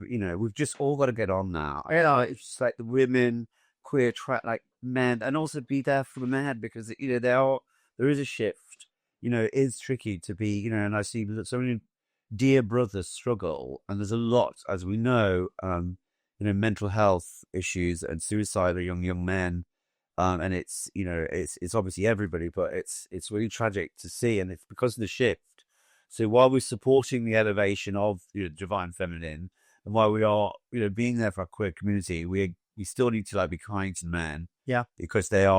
we've just all got to get on now. It's just like the women, queer, like men, and also be there for the men because there is a shift. It is tricky to be, and I see so many dear brothers struggle, and there's a lot, as we know, mental health issues and suicide of young men. And it's obviously everybody, but it's really tragic to see, and it's because of the shift. So while we're supporting the elevation of divine feminine, and while we are being there for our queer community, we still need to be kind to men, because they're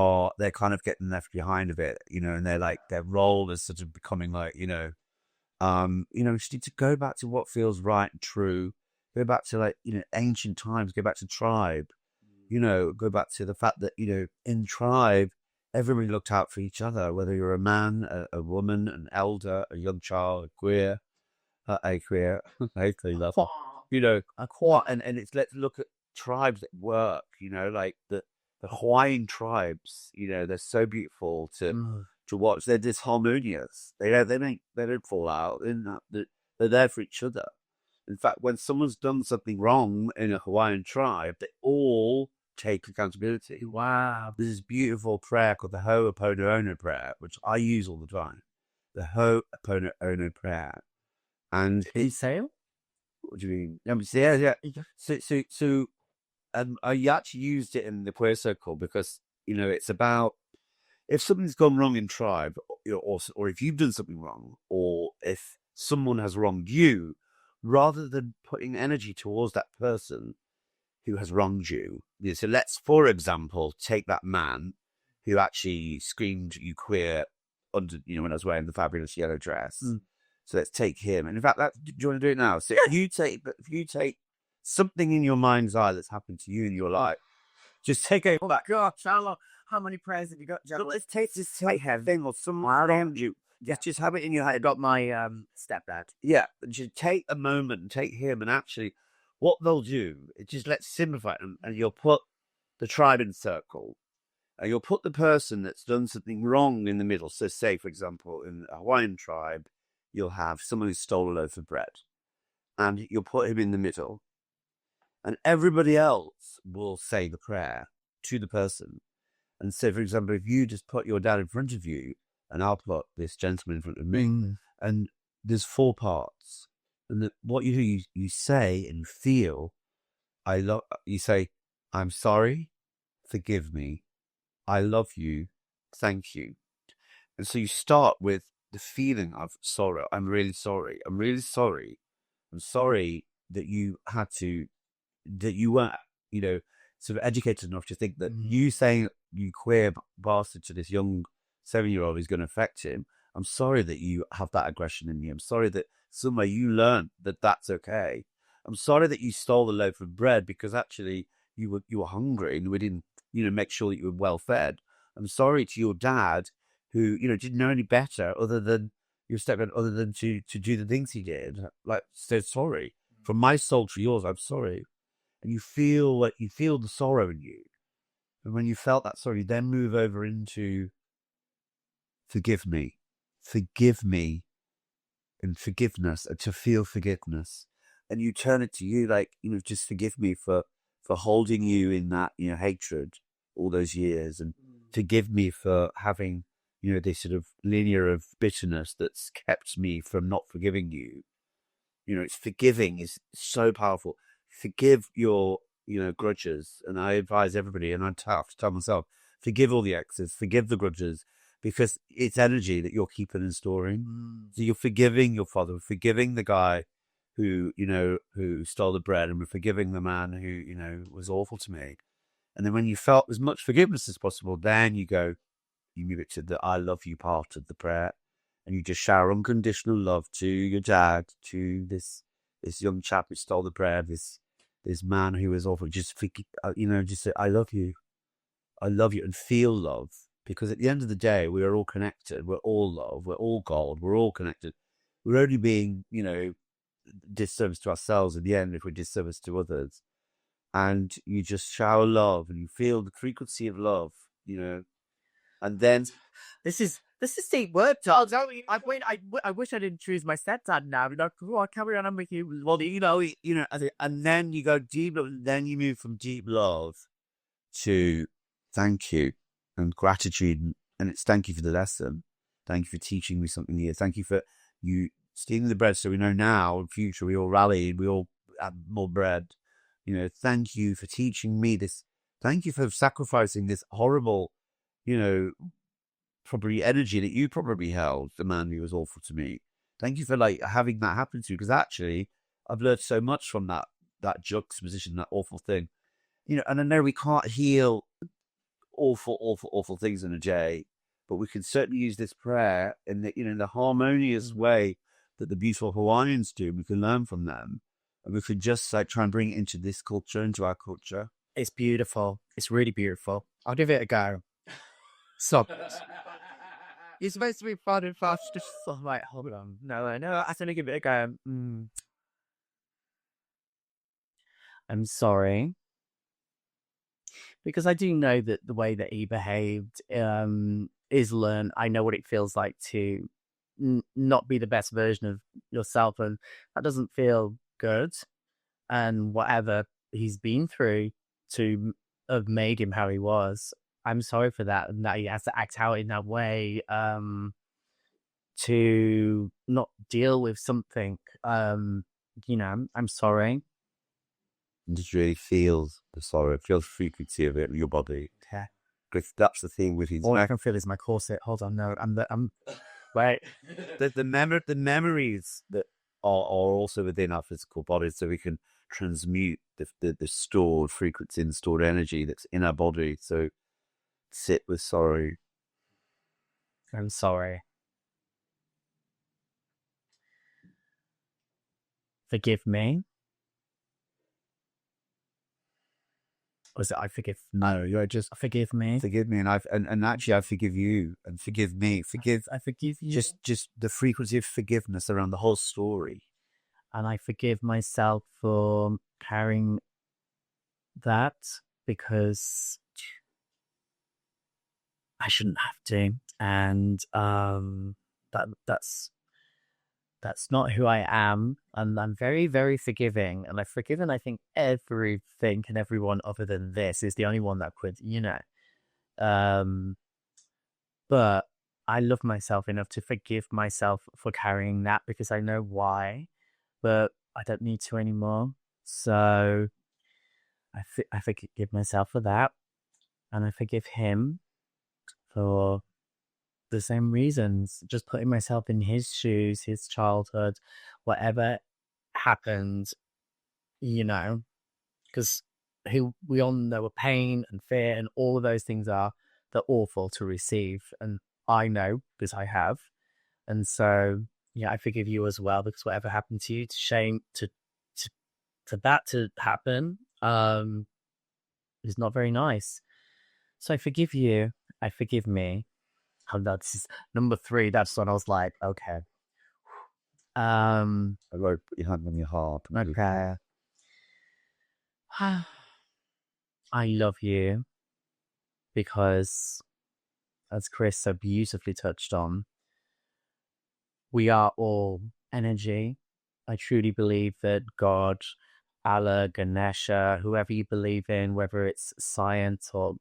kind of getting left behind a bit, and they're like their role is sort of becoming just need to go back to what feels right and true, go back to ancient times, go back to tribe. Go back to the fact that, in tribe, everybody looked out for each other, whether you're a man, a woman, an elder, a young child, a queer, and let's look at tribes that work, like the Hawaiian tribes, they're so beautiful to watch. They're disharmonious. They don't fall out. They're there for each other. In fact, when someone's done something wrong in a Hawaiian tribe, they all take accountability. Wow. There's this beautiful prayer called the Ho'oponopono prayer, which I use all the time. The Ho'oponopono prayer. And Can you say it? What do you mean? Yeah. So I actually used it in the queer circle because, it's about if something's gone wrong in tribe, or if you've done something wrong, or if someone has wronged you, rather than putting energy towards that person who has wronged you. So let's, for example, take that man who actually screamed you queer when I was wearing the fabulous yellow dress. So let's take him. And in fact, do you want to do it now? So if you take something in your mind's eye that's happened to you in your life, just take a... Oh my gosh, how many prayers have you got, John? Let's take this thing or someone around you. Just have it in your head. I got my stepdad. Yeah, just take a moment and take him, and actually what they'll do, let's simplify it, and you'll put the tribe in a circle, and you'll put the person that's done something wrong in the middle. So say, for example, in a Hawaiian tribe, you'll have someone who stole a loaf of bread, and you'll put him in the middle, and everybody else will say the prayer to the person. And so, for example, if you just put your dad in front of you, and I'll put this gentleman in front of me, and there's 4 parts. And what you do, you say and feel, you say, I'm sorry, forgive me, I love you, thank you. And so you start with the feeling of sorrow. I'm really sorry. I'm really sorry. I'm sorry that you weren't, sort of educated enough to think that you saying you queer bastard to this young 7-year-old is going to affect him. I'm sorry that you have that aggression in you. I'm sorry that somewhere you learned that that's okay. I'm sorry that you stole the loaf of bread because actually you were hungry and we didn't, make sure that you were well fed. I'm sorry to your dad who, didn't know any better other than your stepdad, other than to do the things he did. Like, so sorry. From my soul to yours, I'm sorry. And you feel the sorrow in you. And when you felt that sorrow, you then move over into forgive me, and forgiveness, and to feel forgiveness. And you turn it to you like, just forgive me for holding you in that, hatred all those years, and forgive me for having, this sort of linear of bitterness that's kept me from not forgiving you. It's forgiving is so powerful. Forgive your, grudges. And I advise everybody, and I have to tell myself, forgive all the exes, forgive the grudges, because it's energy that you're keeping and storing. So you're forgiving your father, forgiving the guy who, who stole the bread, and we're forgiving the man who, was awful to me. And then when you felt as much forgiveness as possible, then you move it to the I love you part of the prayer. And you just shower unconditional love to your dad, to this young chap who stole the bread, this man who was awful. Just just say, I love you, and feel love. Because at the end of the day, we are all connected. We're all love. We're all God. We're all connected. We're only being, disservice to ourselves in the end if we're disservice to others. And you just shower love, and you feel the frequency of love, and then this is This is deep work, Tom. I wish I didn't choose my stepdad now. You know, come on, carry on. I'm with you. Well, and then you go deep love, and then you move from deep love to thank you and gratitude. And it's thank you for the lesson. Thank you for teaching me something here. Thank you for you stealing the bread so we know now in future we all rallied, we all had more bread. Thank you for teaching me this. Thank you for sacrificing this horrible, probably energy that you probably held, the man who was awful to me. Thank you for having that happen to you, because actually I've learned so much from that juxtaposition, that awful thing. And I know we can't heal awful, awful, awful things in a day, but we can certainly use this prayer in the harmonious way that the beautiful Hawaiians do. We can learn from them, and we could just try and bring it into this culture, into our culture. It's beautiful. It's really beautiful. I'll give it a go. So, you're supposed to be fun and fast. Just like, hold on. No, I have to give it a go. I'm sorry. Because I do know that the way that he behaved is learned. I know what it feels like to not be the best version of yourself, and that doesn't feel good. And whatever he's been through to have made him how he was, I'm sorry for that, and that he has to act out in that way to not deal with something. I'm sorry. And just really feels the sorrow, feels the frequency of it in your body. Yeah. Because that's the thing with his. All I can feel is my corset. Hold on, no, I'm wait. The memories that are also within our physical bodies, so we can transmute the stored frequency and stored energy that's in our body. So sit with sorrow. I'm sorry. Forgive me. Or is it I forgive? No, you're just forgive me. Forgive me, and actually I forgive you, and forgive me. I forgive you. Just the frequency of forgiveness around the whole story. And I forgive myself for carrying that, because I shouldn't have to. And that's not who I am. And I'm very, very forgiving. And I've forgiven, I think, everything and everyone other than this. Is the only one that could, but I love myself enough to forgive myself for carrying that, because I know why, but I don't need to anymore. So I forgive myself for that, and I forgive him for the same reasons, just putting myself in his shoes, his childhood, whatever happened, because we all know what pain and fear and all of those things are. They're awful to receive, and I know because I have. And so I forgive you as well, because whatever happened to you, to shame, to that to happen is not very nice. So I forgive you. I forgive me. Oh, no, this is number 3. That's when I was like, okay. I wrote your hand on your heart. Okay. I love you, because, as Chris so beautifully touched on, we are all energy. I truly believe that God, Allah, Ganesha, whoever you believe in, whether it's science or,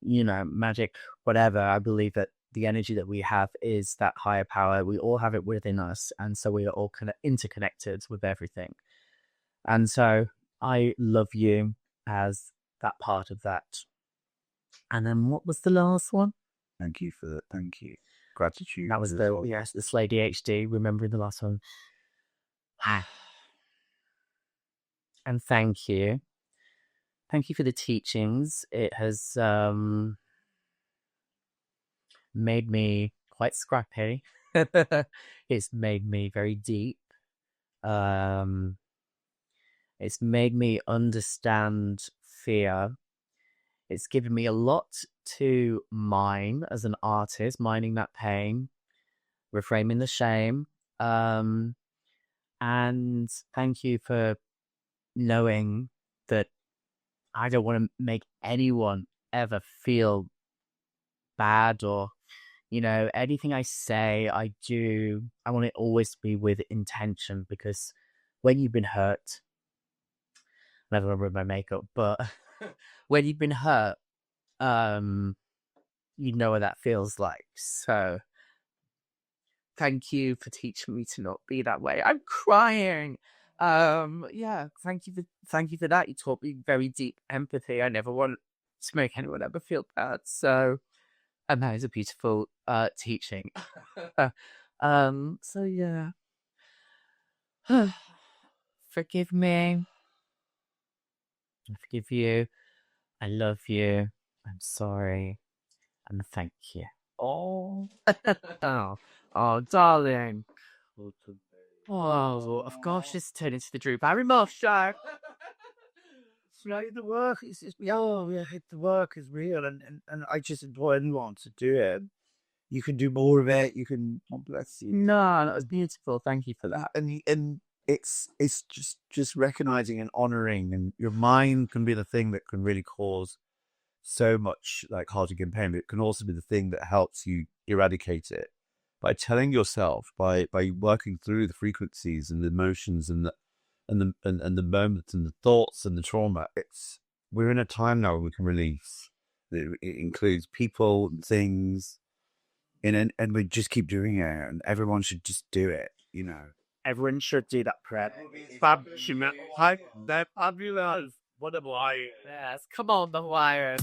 magic, whatever, I believe that the energy that we have is that higher power. We all have it within us. And so we are all interconnected with everything. And so I love you as that part of that. And then what was the last one? Thank you for that. Thank you. Gratitude. That was the Slay DHD, remembering the last one. And thank you. Thank you for the teachings. It has made me quite scrappy. It's made me very deep. It's made me understand fear. It's given me a lot to mine as an artist, mining that pain, reframing the shame. And thank you for knowing that I don't want to make anyone ever feel bad or, You know, anything I say, I do, I want it always to be with intention, because when you've been hurt, I'm never gonna ruin my makeup, but when you've been hurt, you know what that feels like. So thank you for teaching me to not be that way. I'm crying. Yeah, thank you for that. You taught me very deep empathy. I never want to make anyone ever feel bad. So, and that is a beautiful teaching. So yeah. Forgive me. I forgive you. I love you. I'm sorry. And thank you. Oh. Oh, darling. Oh, of course, it's turned into the Drew Barrymore show. Right, the work is just, yeah, the work is real, and I just implore anyone to do it. You can do more of it. You can, oh, bless you. No, that was beautiful. Thank you for that. And it's just recognizing and honoring, and your mind can be the thing that can really cause so much like heartache and pain, but it can also be the thing that helps you eradicate it by telling yourself, by working through the frequencies and the emotions and the moments and the thoughts and the trauma. We're in a time now where we can release. It includes people and things, and we just keep doing it, and everyone should just do it. You know, everyone should do that prayer. Fabulous. What a lie. Yes, come on, the wires.